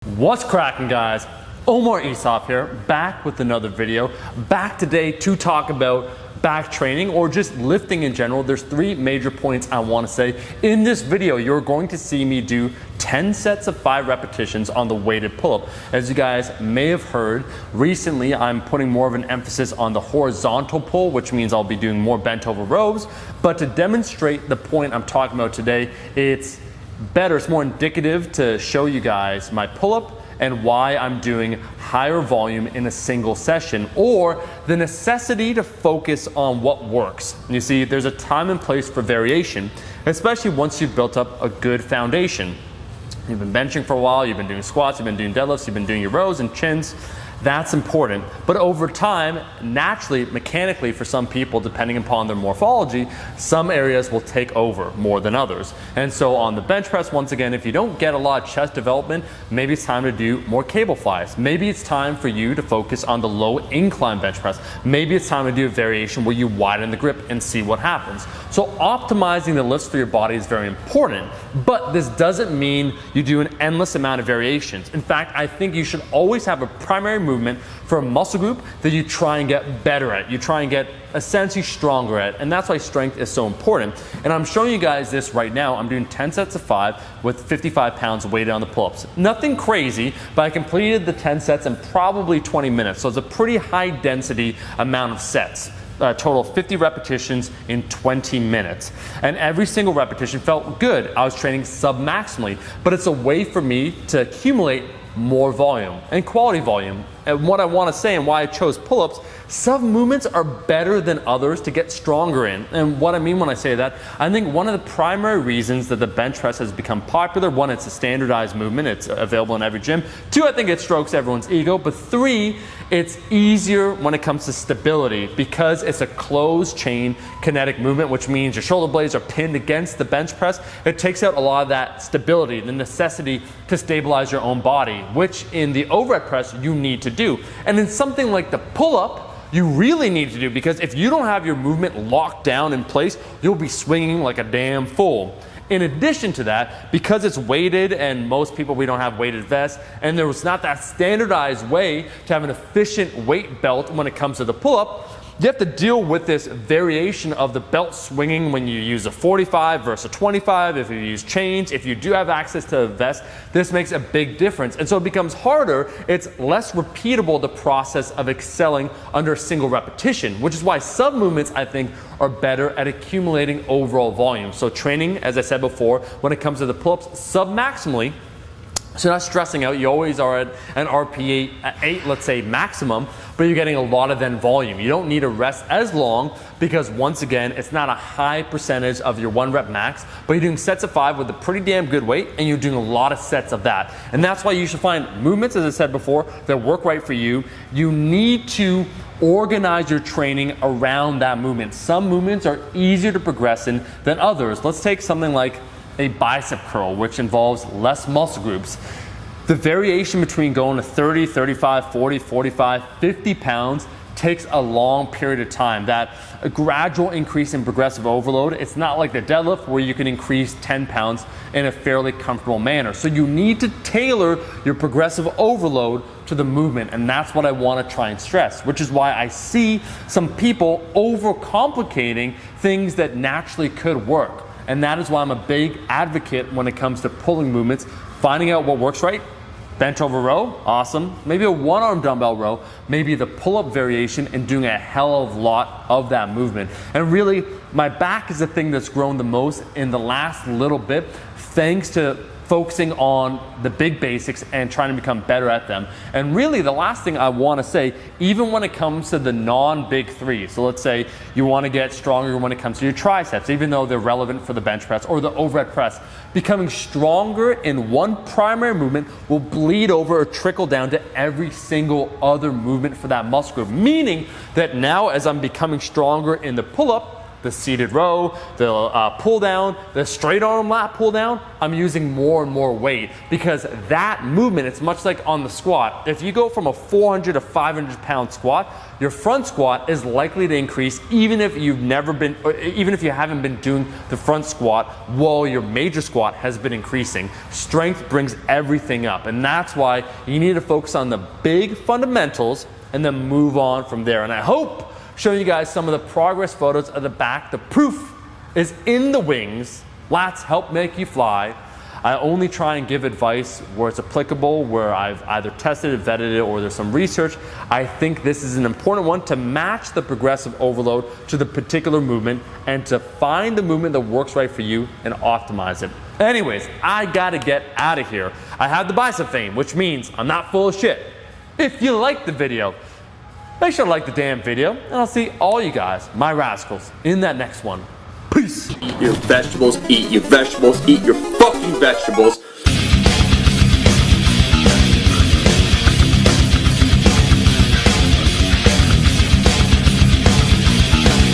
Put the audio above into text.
What's cracking, guys? Omar Isaf here, back with another video. Back today to talk about back training or just lifting in general. There's three major points I want to say. In this video, you're going to see me do 10 sets of 5 repetitions on the weighted pull-up. As you guys may have heard, recently I'm putting more of an emphasis on the horizontal pull, which means I'll be doing more bent over rows. But to demonstrate the point I'm talking about today, it's more indicative to show you guys my pull-up and why I'm doing higher volume in a single session, or the necessity to focus on what works. You see, there's a time and place for variation, especially once you've built up a good foundation. You've been benching for a while, you've been doing squats, you've been doing deadlifts, you've been doing your rows and chins. That's important. But over time, naturally, mechanically, for some people, depending upon their morphology, some areas will take over more than others. And so on the bench press, once again, if you don't get a lot of chest development, maybe it's time to do more cable flies. Maybe it's time for you to focus on the low incline bench press. Maybe it's time to do a variation where you widen the grip and see what happens. So optimizing the lifts for your body is very important, but this doesn't mean you do an endless amount of variations. In fact, I think you should always have a primary movement for a muscle group that you try and get better at, you try and get essentially stronger at, and that's why strength is so important. And I'm showing you guys this right now. I'm doing 10 sets of 5 with 55 pounds weighted on the pull-ups. Nothing crazy, but I completed the 10 sets in probably 20 minutes, so it's a pretty high density amount of sets. Total 50 repetitions in 20 minutes. And every single repetition felt good. I was training sub-maximally, but it's a way for me to accumulate more volume and quality volume. And what I want to say and why I chose pull-ups, some movements are better than others to get stronger in. And what I mean when I say that, I think one of the primary reasons that the bench press has become popular, one, it's a standardized movement, it's available in every gym. 2, I think it strokes everyone's ego. But 3, it's easier when it comes to stability because it's a closed chain kinetic movement, which means your shoulder blades are pinned against the bench press. It takes out a lot of that stability, the necessity to stabilize your own body, which in the overhead press you need to do. And in something like the pull-up, you really need to do, because if you don't have your movement locked down in place, you'll be swinging like a damn fool. In addition to that, because it's weighted, and most people, we don't have weighted vests, and there was not that standardized way to have an efficient weight belt when it comes to the pull-up, you have to deal with this variation of the belt swinging when you use a 45 versus a 25, if you use chains, if you do have access to a vest, this makes a big difference. And so it becomes harder, it's less repeatable, the process of excelling under a single repetition, which is why sub movements, I think, are better at accumulating overall volume. So training, as I said before, when it comes to the pull-ups, sub-maximally, so you're not stressing out, you always are at an RPE 8, let's say maximum, but you're getting a lot of then volume. You don't need to rest as long because, once again, it's not a high percentage of your 1 rep max, but you're doing sets of 5 with a pretty damn good weight, and you're doing a lot of sets of that. And that's why you should find movements, as I said before, that work right for you. You need to organize your training around that movement. Some movements are easier to progress in than others. Let's take something like a bicep curl, which involves less muscle groups. The variation between going to 30, 35, 40, 45, 50 pounds takes a long period of time. That a gradual increase in progressive overload, it's not like the deadlift where you can increase 10 pounds in a fairly comfortable manner. So you need to tailor your progressive overload to the movement, and that's what I want to try and stress, which is why I see some people overcomplicating things that naturally could work. And that is why I'm a big advocate when it comes to pulling movements, finding out what works right. Bench over row, awesome. Maybe a 1-arm dumbbell row, maybe the pull-up variation, and doing a hell of a lot of that movement. And really, my back is the thing that's grown the most in the last little bit, thanks to focusing on the big basics and trying to become better at them. And really, the last thing I want to say, even when it comes to the non-big 3, so let's say you want to get stronger when it comes to your triceps, even though they're relevant for the bench press or the overhead press, becoming stronger in one primary movement will bleed over or trickle down to every single other movement for that muscle group. Meaning that now, as I'm becoming stronger in the pull-up, the seated row, the pull down, the straight arm lat pull down, I'm using more and more weight, because that movement, it's much like on the squat. If you go from a 400 to 500 pound squat, your front squat is likely to increase even if you've never been, even if you haven't been doing the front squat while your major squat has been increasing. Strength brings everything up, and that's why you need to focus on the big fundamentals and then move on from there. And I hope showing you guys some of the progress photos of the back. The proof is in the wings. Lats help make you fly. I only try and give advice where it's applicable, where I've either tested it, vetted it, or there's some research. I think this is an important one to match the progressive overload to the particular movement and to find the movement that works right for you and optimize it. Anyways, I gotta get out of here. I have the bicep fame, which means I'm not full of shit. If you liked the video, make sure to like the damn video, and I'll see all you guys, my rascals, in that next one. Peace. Eat your vegetables, eat your vegetables, eat your fucking vegetables.